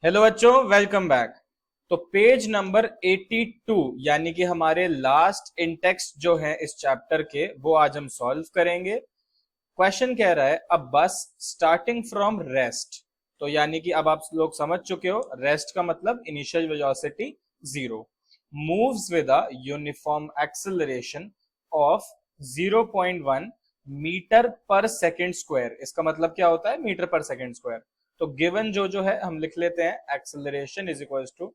Hello बच्चों, welcome back. तो page number 82 यानी कि हमारे लास्ट इन टेक्स्ट जो है इस चैप्टर के, वो आज हम सॉल्व करेंगे। क्वेश्चन कह रहा है अ बस स्टार्टिंग फ्रॉम रेस्ट। तो यानी कि अब आप लोग समझ चुके हो, रेस्ट का मतलब initial velocity 0, moves with a uniform acceleration of 0.1 metre per second square. इसका मतलब क्या होता है, मीटर पर सेकेंड स्क्वायर। तो गिवन जो है हम लिख लेते हैं, acceleration is equal to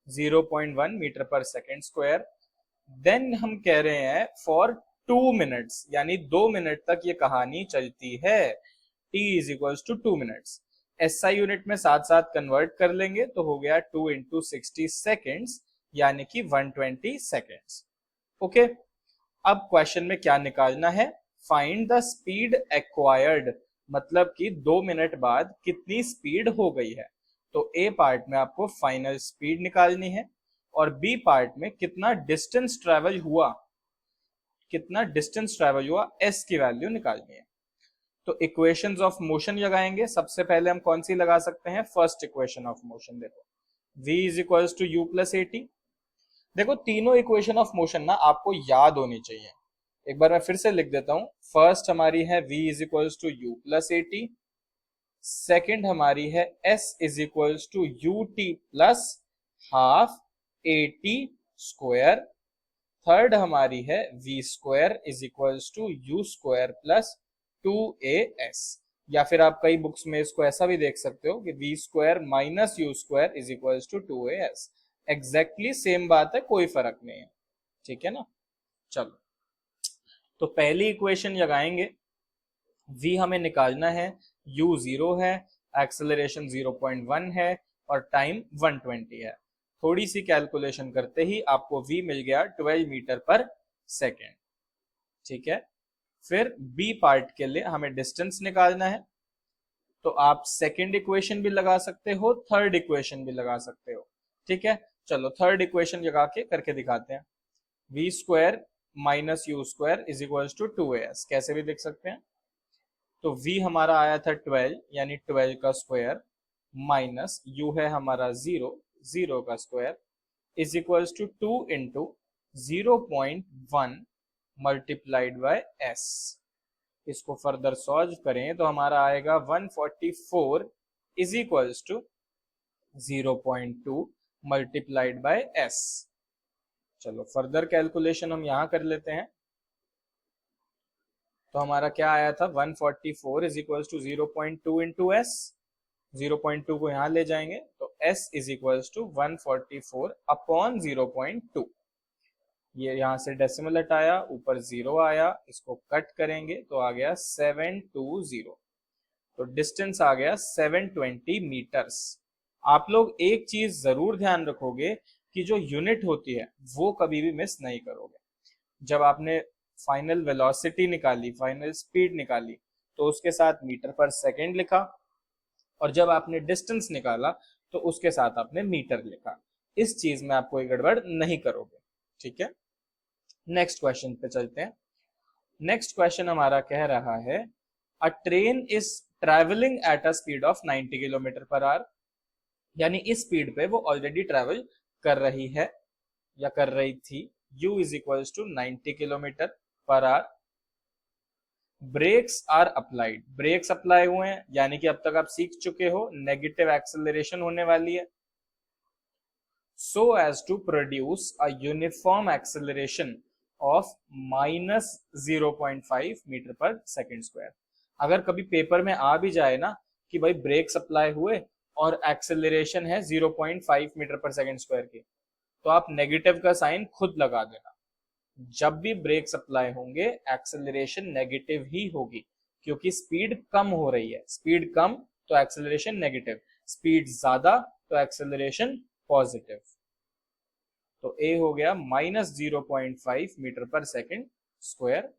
0.1 metre per second square. Then हम कह रहे हैं फॉर 2 मिनट्स, यानी 2 मिनट तक ये कहानी चलती है। t is equal to 2 minutes. SI unit में साथ साथ कन्वर्ट कर लेंगे तो हो गया 2 इंटू 60 सेकेंड्स, यानी कि 120 सेकेंड्स। ओके, अब क्वेश्चन में क्या निकालना है, फाइंड द स्पीड एक्वायर्ड, मतलब कि 2 मिनट बाद कितनी स्पीड हो गई है। तो ए पार्ट में आपको फाइनल स्पीड निकालनी है और बी पार्ट में कितना डिस्टेंस ट्रेवल हुआ, एस की वैल्यू निकालनी है। तो इक्वेशंस ऑफ मोशन लगाएंगे। सबसे पहले हम कौन सी लगा सकते हैं, फर्स्ट इक्वेशन ऑफ मोशन। देखो v is equal to u plus a t. देखो तीनों इक्वेशन ऑफ मोशन ना आपको याद होनी चाहिए। एक बार मैं फिर से लिख देता हूं। फर्स्ट हमारी है v is equals to u plus a t. Second हमारी है s is equals to u t plus half a t square. Third हमारी है v square is equals to u square plus 2as। या फिर आप कई बुक्स में इसको ऐसा भी देख सकते हो कि v square minus u square is equals to 2as। Exactly same बात है, कोई फर्क नहीं है। ठीक है ना। चलो, तो पहली इक्वेशन लगाएंगे। v हमें निकालना है, u 0 है, एक्सेलरेशन 0.1 है और टाइम 120 है। थोड़ी सी कैलकुलेशन करते ही आपको v मिल गया 12 मीटर पर सेकेंड। ठीक है। फिर b पार्ट के लिए हमें डिस्टेंस निकालना है। तो आप सेकेंड इक्वेशन भी लगा सकते हो, थर्ड इक्वेशन भी लगा सकते हो। ठीक है, चलो थर्ड इक्वेशन लगा के करके दिखाते हैं। v square minus u square is equal to 2as, कैसे भी लिख सकते हैं। तो v हमारा आया था 12, यानी 12 का स्क्वायर, माइनस u है हमारा 0, 0 का square, is equal to 2 into 0.1 multiplied by s। इसको फर्दर सॉल्व करें तो हमारा आएगा 144 is equal to 0.2 multiplied by s। चलो फर्दर कैलकुलेशन हम यहां कर लेते हैं। तो हमारा क्या आया था, 144 is equal to 0.2 into s. 0.2 को यहां ले जाएंगे तो s is equal to 144 upon 0.2। ये यहां से डेसिमल हटाया, ऊपर 0 आया, इसको कट करेंगे तो आ गया 720। तो डिस्टेंस आ गया 720 मीटर्स। आप लोग एक चीज जरूर ध्यान रखोगे कि जो यूनिट होती है वो कभी भी मिस नहीं करोगे। जब आपने फाइनल वेलोसिटी निकाली, फाइनल स्पीड निकाली, तो उसके साथ मीटर पर सेकेंड लिखा, और जब आपने डिस्टेंस निकाला तो उसके साथ आपने मीटर लिखा। इस चीज में आप कोई गड़बड़ नहीं करोगे। ठीक है, नेक्स्ट क्वेश्चन पे चलते हैं। नेक्स्ट क्वेश्चन हमारा कह रहा है अ train is travelling at a speed of 90 kilometre per our, यानी इस स्पीड पे वो ऑलरेडी ट्रेवल कर रही है या कर रही थी। u is equal to 90 kilometre per hour. Brakes are applied, brakes apply हुए हैं, यानी कि अब तक आप सीख चुके हो नेगेटिव एक्सेलरेशन होने वाली है। so as to produce a uniform acceleration of minus 0.5 metre per second square. अगर कभी पेपर में आ भी जाए ना कि भाई ब्रेक्स अप्लाई हुए और एक्सेलरेशन है 0.5 मीटर पर सेकेंड स्क्वायर की, तो आप नेगेटिव का साइन खुद लगा देना। जब भी ब्रेक्स अप्लाई होंगे एक्सेलरेशन नेगेटिव ही होगी, क्योंकि स्पीड कम हो रही है। स्पीड कम तो एक्सेलरेशन नेगेटिव, स्पीड ज्यादा तो एक्सेलरेशन पॉजिटिव। तो ए हो गया minus 0.5 metre per second square.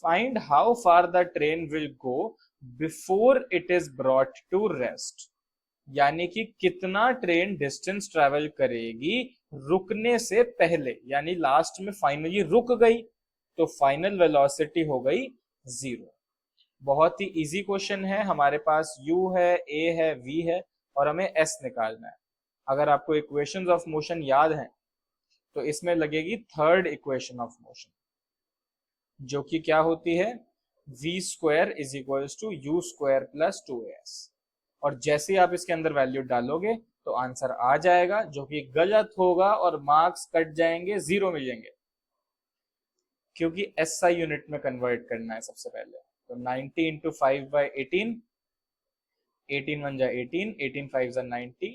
Find how far the train will go before it is brought to rest, यानी कि कितना ट्रेन डिस्टेंस ट्रेवल करेगी रुकने से पहले, यानी लास्ट में फाइनली रुक गई तो फाइनल वेलोसिटी हो गई 0। बहुत ही इजी क्वेश्चन है। हमारे पास u है, a है, v है, और हमें s निकालना है। अगर आपको इक्वेशंस ऑफ मोशन याद हैं तो इसमें लगेगी थर्ड इक्वेशन ऑफ मोशन, जो कि क्या होती है, v square is equals to u square plus 2as। और जैसे ही आप इसके अंदर वैल्यू डालोगे तो आंसर आ जाएगा, जो कि गलत होगा और मार्क्स कट जाएंगे, 0 मिलेंगे, क्योंकि SI यूनिट में कन्वर्ट करना है सबसे पहले। तो 90 इंटू 5/18, 18 1 जा 18, 18 5 जा 90,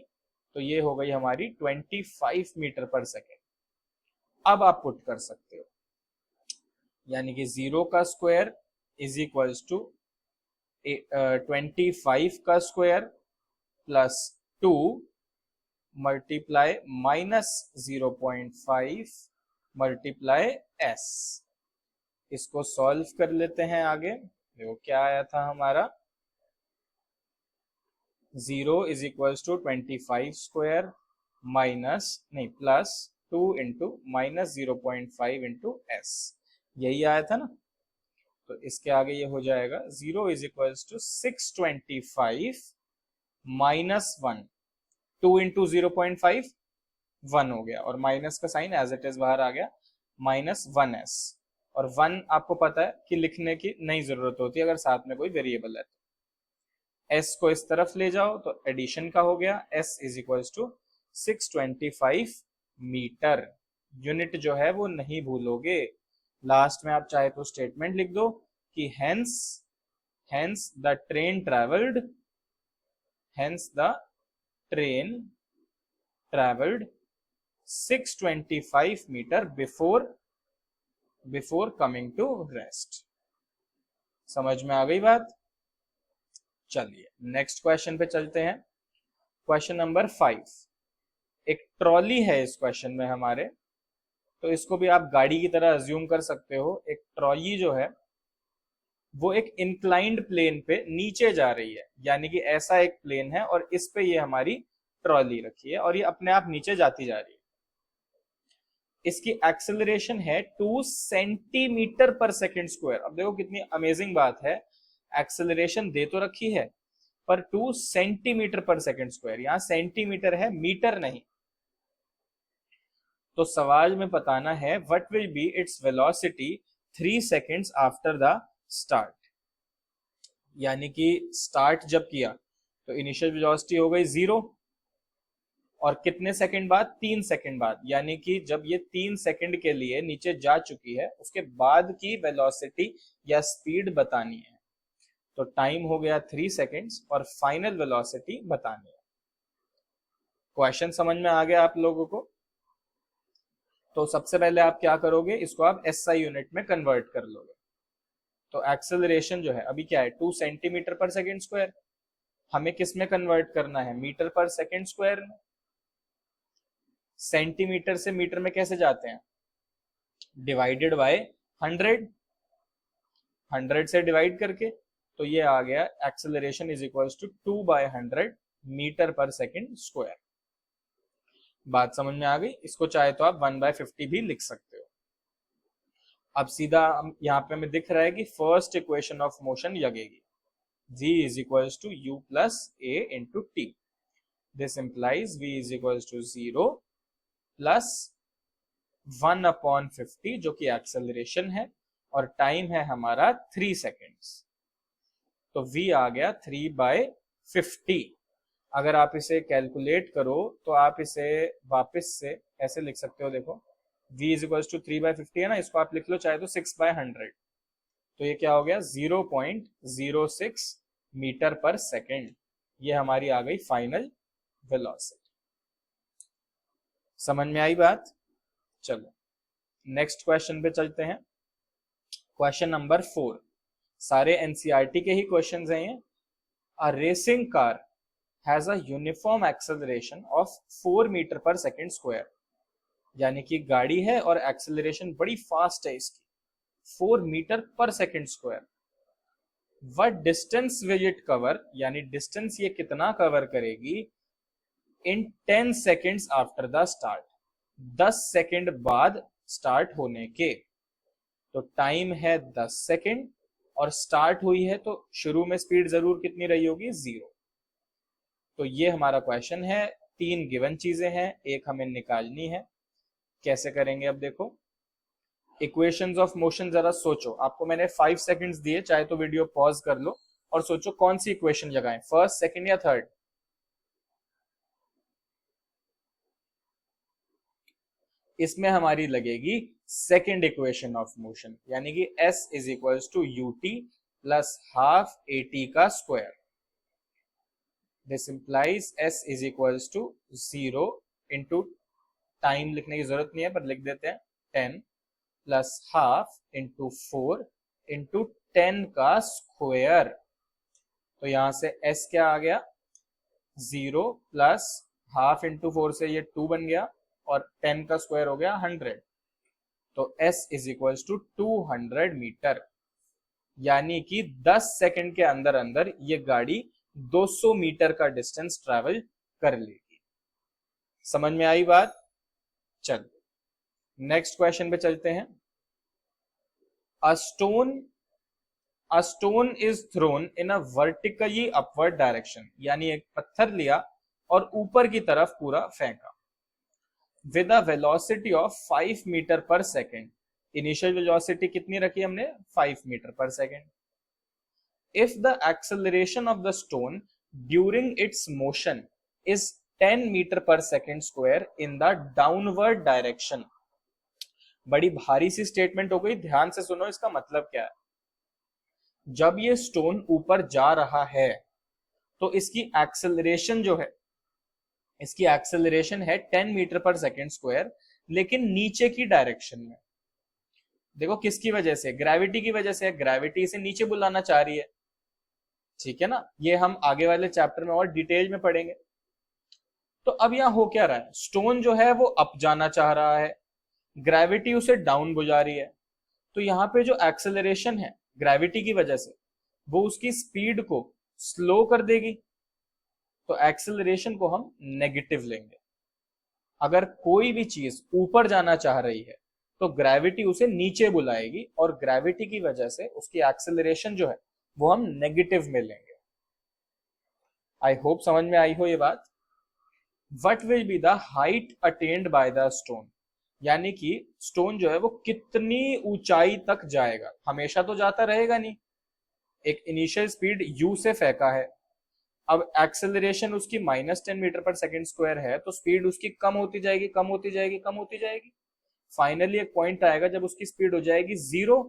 तो ये हो गई हमारी 25 मीटर पर सेकेंड। अब आप पुट कर सकते हो, यानी कि 0 का स्क्वायर इज इक्वल्स टू 25 का square plus 2 multiply minus 0.5 multiply s। इसको सॉल्व कर लेते हैं आगे। देखो क्या आया था हमारा, 0 is equals to 25 square minus नहीं plus 2 into minus 0.5 into s, यही आया था ना। तो इसके आगे ये हो जाएगा 0 is equals to 625 minus 1, 2 into 0.5 1 हो गया, और माइनस का साइन एज इट इज बाहर आ गया, माइनस 1s। और 1 आपको पता है कि लिखने की नहीं जरूरत होती अगर साथ में कोई वेरिएबल है। तो s को इस तरफ ले जाओ तो एडिशन का हो गया, s is equals to 625 metre. Unit जो है वो नहीं भूलोगे। लास्ट में आप चाहे तो स्टेटमेंट लिख दो कि hence the train traveled 625 metre before coming to rest. समझ में आ गई बात? चलिए नेक्स्ट क्वेश्चन पे चलते हैं। क्वेश्चन नंबर 5, एक ट्रॉली है इस क्वेश्चन में हमारे, तो इसको भी आप गाड़ी की तरह अज्यूम कर सकते हो। एक ट्रॉली जो है वो एक इंक्लाइंड प्लेन पे नीचे जा रही है, यानी कि ऐसा एक प्लेन है और इस पे ये हमारी ट्रॉली रखी है और ये अपने आप नीचे जाती जा रही है। इसकी एक्सेलरेशन है 2 सेंटीमीटर पर सेकेंड स्क्वायर। अब देखो कितनी अमेजिंग बात है, एक्सेलरेशन दे तो रखी है पर 2 सेंटीमीटर पर सेकेंड स्क्वायर, यहां सेंटीमीटर है, मीटर नहीं। तो सवाल में बताना है what will be its velocity 3 seconds after the start. यानी कि स्टार्ट जब किया तो इनिशियल वेलोसिटी हो गई 0, और कितने सेकंड बाद, 3 सेकंड बाद, यानी कि जब ये 3 सेकंड के लिए नीचे जा चुकी है उसके बाद की वेलोसिटी या स्पीड बतानी है। तो टाइम हो गया 3 सेकंड्स और फाइनल वेलोसिटी बतानी है। क्वेश्चन समझ में आ गया आप लोगों को? तो सबसे पहले आप क्या करोगे, इसको आप SI यूनिट में कन्वर्ट कर लोगे। तो एक्सेलरेशन जो है अभी क्या है, 2 सेंटीमीटर पर सेकेंड स्क्वायर, हमें किस में कन्वर्ट करना है, मीटर पर सेकेंड स्क्वायर में। सेंटीमीटर से मीटर में कैसे जाते हैं, डिवाइडेड बाय 100, 100 से डिवाइड करके, तो ये आ गया acceleration is equals to 2/100 metre per second square. बात समझ में आ गई? इसको चाहे तो आप 1/50 भी लिख सकते हो। अब सीधा यहाँ पे हमें दिख रहा है कि फर्स्ट इक्वेशन ऑफ मोशन लगेगी, v is equals to u plus a into t. This implies v is equals to 0 plus 1/50 जो कि एक्सेलरेशन है और टाइम है हमारा 3 सेकेंड्स। तो v आ गया 3/50। अगर आप इसे कैलकुलेट करो तो आप इसे वापस से ऐसे लिख सकते हो, देखो v is equals to 3/50 है ना, इसको आप लिख लो चाहे तो 6/100। तो ये क्या हो गया, 0.06 मीटर पर सेकेंड। ये हमारी आ गई फाइनल वेलोसिटी। समझ में आई बात? चलो नेक्स्ट क्वेश्चन पे चलते हैं। क्वेश्चन नंबर 4, सारे एनसीईआरटी के ही क्वेश्चंस हैं ये। A racing car has a uniform acceleration of 4 metre per second square. यानी कि गाड़ी है और एक्सेलरेशन बड़ी फास्ट है इसकी, 4 metre per second square. What distance will it cover, यानी डिस्टेंस ये कितना कवर करेगी इन 10 seconds after the start, 10 second बाद स्टार्ट होने के। तो टाइम है 10 सेकेंड और स्टार्ट हुई है तो शुरू में स्पीड जरूर कितनी रही होगी, 0। तो ये हमारा क्वेश्चन है, 3 गिवन चीजें हैं, एक हमें निकालनी है। कैसे करेंगे अब देखो, इक्वेशंस ऑफ मोशन जरा सोचो, आपको मैंने 5 सेकंड्स दिए, चाहे तो वीडियो पॉज कर लो और सोचो कौन सी इक्वेशन लगाएं, फर्स्ट, सेकंड या थर्ड। इसमें हमारी लगेगी सेकंड इक्वेशन ऑफ मोशन, यानी कि s is equals to ut plus half at का square. This implies s is equals to 0 into, time लिखने की जरूरत नहीं है पर लिख देते हैं, 10 प्लस हाफ इंटू 4 इंटू 10 का स्क्वायर। तो यहां से s क्या आ गया, 0 प्लस हाफ इंटू 4 से ये 2 बन गया और 10 का स्क्वायर हो गया 100। तो s is equals to 200 metre, यानी कि 10 सेकंड के अंदर अंदर ये गाड़ी 200 मीटर का डिस्टेंस ट्रैवल कर लेगी। समझ में आई बात? चलिए नेक्स्ट क्वेश्चन पे चलते हैं। A stone is thrown in a vertically upward direction, यानी एक पत्थर लिया और ऊपर की तरफ पूरा फेंका, with a velocity of 5 metre per second. Initial velocity कितनी रखी हमने, 5 metre per second. If the acceleration of the stone during its motion is 10 metre per second square in the downward direction. बड़ी भारी सी स्टेटमेंट हो गई, ध्यान से सुनो इसका मतलब क्या है। जब ये स्टोन ऊपर जा रहा है तो इसकी एक्सेलरेशन जो है, इसकी एक्सेलरेशन है 10 मीटर पर सेकेंड स्क्वायर, लेकिन नीचे की डायरेक्शन में। देखो किसकी वजह से, ग्रेविटी की वजह से, ग्रेविटी इसे नीचे बुलाना चाह रही है, ठीक है ना। ये हम आगे वाले चैप्टर में और डिटेल में पढ़ेंगे। तो अब यहां हो क्या रहा है, स्टोन जो है वो अप जाना चाह रहा है, ग्रेविटी उसे डाउन बुला रही है। तो यहाँ पे जो एक्सेलरेशन है ग्रेविटी की वजह से, वो उसकी स्पीड को स्लो कर देगी। तो एक्सेलरेशन को हम नेगेटिव लेंगे। अगर कोई भी चीज ऊपर जाना चाह रही है तो ग्रेविटी उसे नीचे बुलाएगी, और ग्रेविटी की वजह से उसकी एक्सेलरेशन जो है वो हम नेगेटिव में लेंगे। आई होप समझ में आई हो ये बात। What will be the height attend by the stone, यानी कि स्टोन जो है वो कितनी ऊंचाई तक जाएगा, हमेशा तो जाता रहेगा नहीं। एक इनिशियल स्पीड u से फेंका है, अब एक्सेलरेशन उसकी -10 मीटर पर सेकेंड स्क्वायर है, तो स्पीड उसकी कम होती जाएगी, कम होती जाएगी, कम होती जाएगी। फाइनली एक पॉइंट आएगा जब उसकी स्पीड हो जाएगी 0,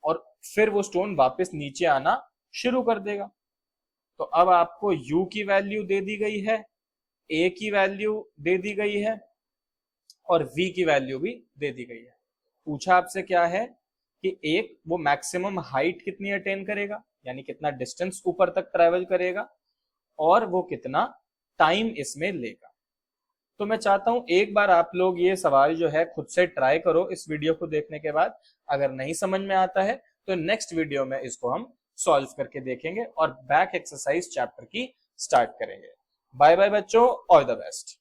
और फिर वो स्टोन वापस नीचे आना शुरू कर देगा। तो अब आपको u की वैल्यू दे दी गई है, a की वैल्यू दे दी गई है, और v की वैल्यू भी दे दी गई है। पूछा आपसे क्या है कि एक वो मैक्सिमम हाइट कितनी अटेन करेगा, यानी कितना डिस्टेंस ऊपर तक ट्रेवल करेगा, और वो कितना टाइम इसमें लेगा। तो मैं चाहता हूं एक बार आप लोग ये सवाल जो है खुद से ट्राई करो इस वीडियो को देखने के बाद। अगर नहीं समझ में आता है तो नेक्स्ट वीडियो में इसको हम सॉल्व करके देखेंगे और बैक एक्सरसाइज चैप्टर की स्टार्ट करेंगे। बाय बाय बच्चों, ऑल द बेस्ट।